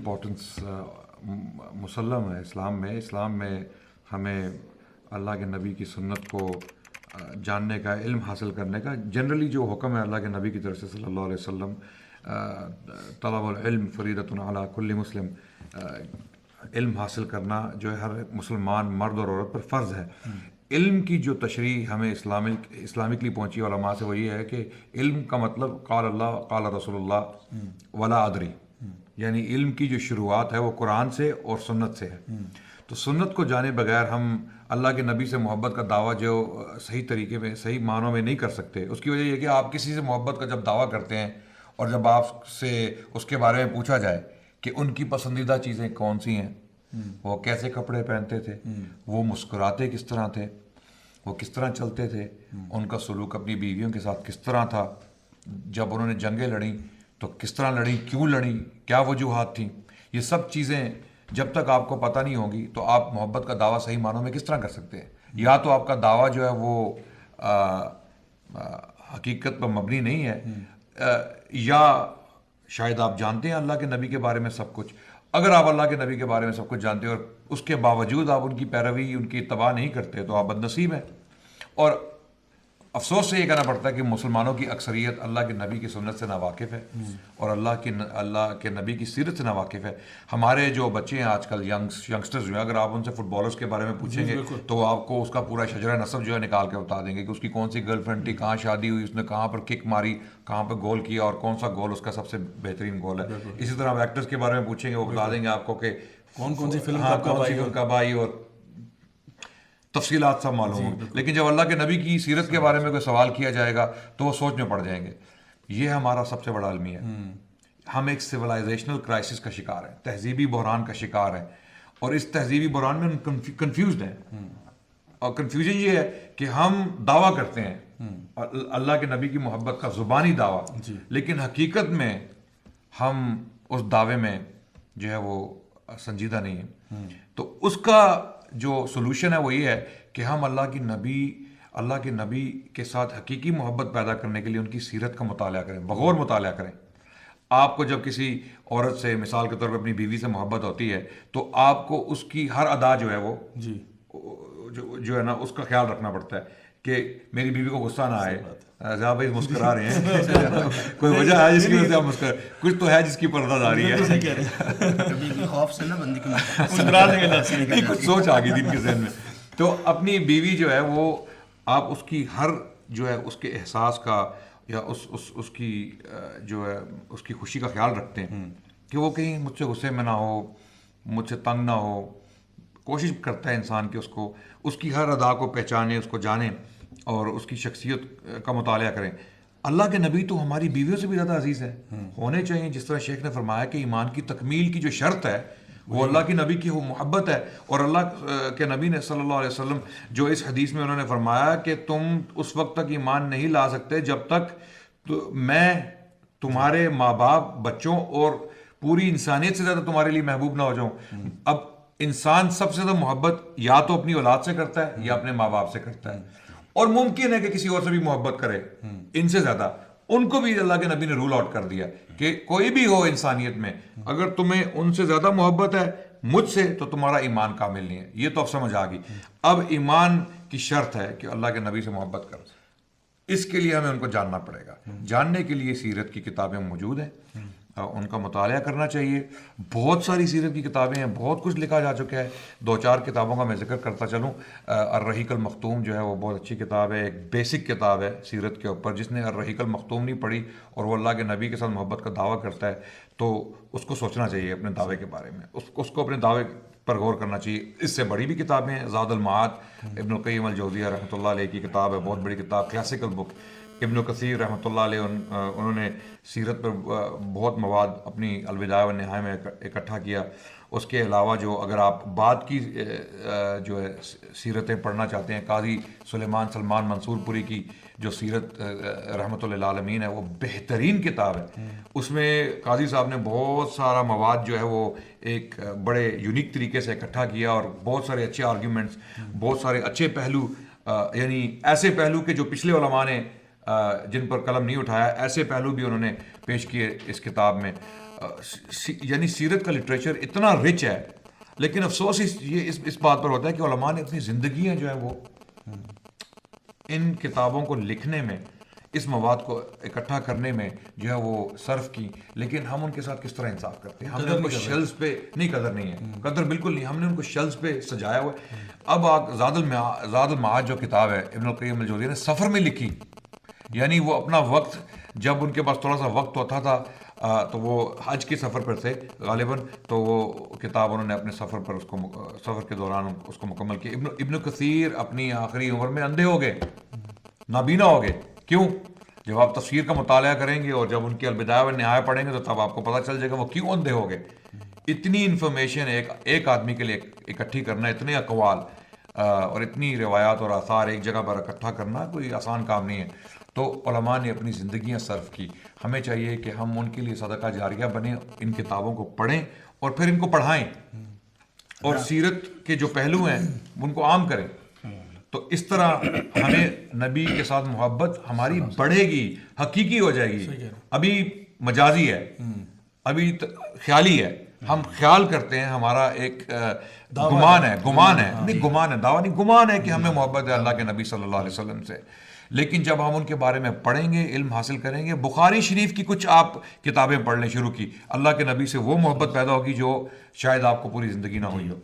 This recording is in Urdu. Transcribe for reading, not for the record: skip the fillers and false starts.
امپورٹنس مسلم ہے اسلام میں ہمیں اللہ کے نبی کی سنت کو جاننے کا، علم حاصل کرنے کا جنرلی جو حکم ہے اللہ کے نبی کی طرف سے صلی اللہ علیہ وسلم، طلب العلم فریضۃ علی کل مسلم، علم حاصل کرنا جو ہے ہر مسلمان مرد اور عورت پر فرض ہے۔ علم کی جو تشریح ہمیں اسلامکلی پہنچی علماء سے وہ یہ ہے کہ علم کا مطلب قال اللہ قال رسول اللہ ولا ادری، یعنی علم کی جو شروعات ہے وہ قرآن سے اور سنت سے ہے۔ تو سنت کو جانے بغیر ہم اللہ کے نبی سے محبت کا دعویٰ جو صحیح طریقے میں صحیح معنوں میں نہیں کر سکتے۔ اس کی وجہ یہ کہ آپ کسی سے محبت کا جب دعویٰ کرتے ہیں اور جب آپ سے اس کے بارے میں پوچھا جائے کہ ان کی پسندیدہ چیزیں کون سی ہیں، وہ کیسے کپڑے پہنتے تھے، وہ مسکراتے کس طرح تھے، وہ کس طرح چلتے تھے، ان کا سلوک اپنی بیویوں کے ساتھ کس طرح تھا، جب انہوں نے جنگیں لڑیں تو کس طرح لڑیں، کیوں لڑیں، کیا وجوہات تھیں، یہ سب چیزیں جب تک آپ کو پتہ نہیں ہوگی تو آپ محبت کا دعویٰ صحیح معنوں میں کس طرح کر سکتے ہیں؟ یا تو آپ کا دعویٰ جو ہے وہ حقیقت پر مبنی نہیں ہے، یا شاید آپ جانتے ہیں اللہ کے نبی کے بارے میں سب کچھ۔ اگر آپ اللہ کے نبی کے بارے میں سب کچھ جانتے ہیں اور اس کے باوجود آپ ان کی پیروی، ان کی اتباع نہیں کرتے تو آپ بد نصیب ہیں۔ اور افسوس سے یہ کہنا پڑتا ہے کہ مسلمانوں کی اکثریت اللہ کے نبی کی سنت سے ناواقف ہے اور اللہ کے نبی کی سیرت سے ناواقف ہے۔ ہمارے جو بچے ہیں آج کل ینگسٹرز جو ہیں، اگر آپ ان سے فٹ بالرز کے بارے میں پوچھیں گے تو آپ کو اس کا پورا شجرہ نسب جو ہے نکال کے بتا دیں گے کہ اس کی کون سی گرل فرینڈ تھی، کہاں شادی ہوئی، اس نے کہاں پر کک ماری، کہاں پہ گول کیا اور کون سا گول اس کا سب سے بہترین گول ہے۔ اسی طرح آپ ایکٹرز کے بارے میں پوچھیں گے، وہ بتا دیں گے آپ کو کہ کون سی فلم کب آئی اور تفصیلات سب معلوم ہوں۔ لیکن جب اللہ کے نبی کی سیرت کے بارے میں کوئی سوال کیا جائے گا تو وہ سوچ میں پڑ جائیں گے۔ یہ ہمارا سب سے بڑا المیہ ہے۔ ہم ایک سویلائزیشنل کرائسس کا شکار ہیں، تہذیبی بحران کا شکار ہیں، اور اس تہذیبی بحران میں ہم کنفیوزڈ ہیں۔ اور کنفیوژن یہ ہے کہ ہم دعویٰ کرتے ہیں اللہ کے نبی کی محبت کا زبانی دعویٰ، لیکن حقیقت میں ہم اس دعوے میں جو ہے وہ سنجیدہ نہیں ہیں۔ تو اس کا جو سلوشن ہے وہ یہ ہے کہ ہم اللہ کے نبی کے ساتھ حقیقی محبت پیدا کرنے کے لیے ان کی سیرت کا مطالعہ کریں، بغور مطالعہ کریں۔ آپ کو جب کسی عورت سے مثال کے طور پہ اپنی بیوی سے محبت ہوتی ہے تو آپ کو اس کی ہر ادا جو ہے وہ جو ہے نا اس کا خیال رکھنا پڑتا ہے کہ میری بیوی کو غصہ نہ آئے۔ ذرا بھائی مسکرا رہے ہیں، کوئی وجہ ہے جس کی وجہ سے آپ مسکرا، کچھ تو ہے جس کی پردہ داری ہے، خوف سے نا بندی کو مسکرا دیں گے، کچھ سوچ آ گئی تھی ان کے ذہن میں۔ تو اپنی بیوی جو ہے وہ آپ اس کی ہر جو ہے اس کے احساس کا یا اس کی جو ہے اس کی خوشی کا خیال رکھتے ہیں کہ وہ کہیں مجھ سے غصے میں نہ ہو، مجھ سے تنگ نہ ہو۔ کوشش کرتا ہے انسان کہ اس کی ہر ادا کو پہچانے، اس کو جانے اور اس کی شخصیت کا مطالعہ کریں۔ اللہ کے نبی تو ہماری بیویوں سے بھی زیادہ عزیز ہے، ہونے چاہیے۔ جس طرح شیخ نے فرمایا کہ ایمان کی تکمیل کی جو شرط ہے وہ اللہ کی نبی کی محبت ہے، اور اللہ کے نبی نے صلی اللہ علیہ وسلم جو اس حدیث میں انہوں نے فرمایا کہ تم اس وقت تک ایمان نہیں لا سکتے جب تک میں تمہارے ماں باپ، بچوں اور پوری انسانیت سے زیادہ تمہارے لیے محبوب نہ ہو جاؤں۔ اب انسان سب سے زیادہ محبت یا تو اپنی اولاد سے کرتا ہے یا اپنے ماں باپ سے کرتا ہے، اور ممکن ہے کہ کسی اور سے بھی محبت کرے ان سے زیادہ۔ ان کو بھی اللہ کے نبی نے رول آؤٹ کر دیا کہ کوئی بھی ہو انسانیت میں، اگر تمہیں ان سے زیادہ محبت ہے مجھ سے تو تمہارا ایمان کامل نہیں ہے۔ یہ تو اب سمجھ آ گئی۔ اب ایمان کی شرط ہے کہ اللہ کے نبی سے محبت کرو، اس کے لیے ہمیں ان کو جاننا پڑے گا۔ جاننے کے لیے سیرت کی کتابیں موجود ہیں، ان کا مطالعہ کرنا چاہیے۔ بہت ساری سیرت کی کتابیں ہیں، بہت کچھ لکھا جا چکا ہے۔ 2-4 کتابوں کا میں ذکر کرتا چلوں۔ الرحیق المختوم جو ہے وہ بہت اچھی کتاب ہے، ایک بیسک کتاب ہے سیرت کے اوپر۔ جس نے الرحیق المختوم نہیں پڑھی اور وہ اللہ کے نبی کے ساتھ محبت کا دعویٰ کرتا ہے تو اس کو سوچنا چاہیے اپنے دعوے کے بارے میں، اس کو اپنے دعوے پر غور کرنا چاہیے۔ اس سے بڑی بھی کتابیں ہیں، زاد المعاد ابن القیم الجوزیہ رحمۃ اللہ علیہ کی کتاب ہے، بہت بڑی کتاب، کلاسیکل بک۔ ابن کثیر رحمۃ اللہ علیہ انہوں نے سیرت پر بہت مواد اپنی الوداع والنہایہ میں اکٹھا کیا۔ اس کے علاوہ جو اگر آپ بعد کی جو ہے سیرتیں پڑھنا چاہتے ہیں، قاضی سلمان منصور پوری کی جو سیرت رحمۃ اللہ عالمین ہے وہ بہترین کتاب ہے۔ اس میں قاضی صاحب نے بہت سارا مواد جو ہے وہ ایک بڑے یونیک طریقے سے اکٹھا کیا، اور بہت سارے اچھے آرگیومنٹس، بہت سارے اچھے پہلو، یعنی ایسے پہلو کہ جو پچھلے علماء نے جن پر قلم نہیں اٹھایا، ایسے پہلو بھی انہوں نے پیش کیے اس کتاب میں. یعنی سیرت کا لٹریچر اتنا رچ ہے، لیکن افسوس اس بات پر ہوتا ہے کہ علماء نے اپنی زندگیاں جو ہیں وہ ان کتابوں کو لکھنے میں، اس مواد کو اکٹھا کرنے میں جو ہے وہ صرف کی، لیکن ہم ان کے ساتھ کس طرح انصاف کرتے ہیں؟ ہم نے ان کو شیلز پہ نہیں، قدر نہیں ہے، قدر بالکل نہیں، ہم نے ان کو شیلز پہ سجایا ہوا ہے. اب آپ زاد المعاد جو کتاب ہے ابن القیم الجوزی نے سفر میں لکھی، یعنی وہ اپنا وقت، جب ان کے پاس تھوڑا سا وقت ہوتا تھا تو وہ حج کے سفر پر تھے غالباً، تو وہ کتاب انہوں نے اپنے سفر پر سفر کے دوران اس کو مکمل کیا. ابن کثیر اپنی آخری عمر میں اندھے ہو گئے، نابینا ہو گئے. کیوں؟ جب آپ تفسیر کا مطالعہ کریں گے اور جب ان کی البدایہ و نہایہ پڑھیں گے تو تب آپ کو پتہ چل جائے گا وہ کیوں اندھے ہو گئے. اتنی انفارمیشن ایک آدمی کے لیے اکٹھی کرنا، اتنے اقوال اور اتنی روایات اور آثار ایک جگہ پر اکٹھا کرنا کوئی آسان کام نہیں ہے. تو علماء نے اپنی زندگیاں صرف کی. ہمیں چاہیے کہ ہم ان کے لیے صدقہ جاریہ بنیں، ان کتابوں کو پڑھیں اور پھر ان کو پڑھائیں، اور سیرت کے جو پہلو ہیں ان کو عام کریں. تو اس طرح ہمیں نبی کے ساتھ محبت ہماری بڑھے گی، حقیقی ہو جائے گی. ابھی مجازی ہے، ابھی خیالی ہے، ہم خیال کرتے ہیں، ہمارا ایک گمان ہے، دعویٰ نہیں، گمان ہے کہ ہمیں محبت ہے اللہ کے نبی صلی اللہ علیہ وسلم سے. لیکن جب ہم ان کے بارے میں پڑھیں گے، علم حاصل کریں گے، بخاری شریف کی کچھ آپ کتابیں پڑھنے شروع کی، اللہ کے نبی سے وہ محبت پیدا ہوگی جو شاید آپ کو پوری زندگی نہ ہوئی ہو.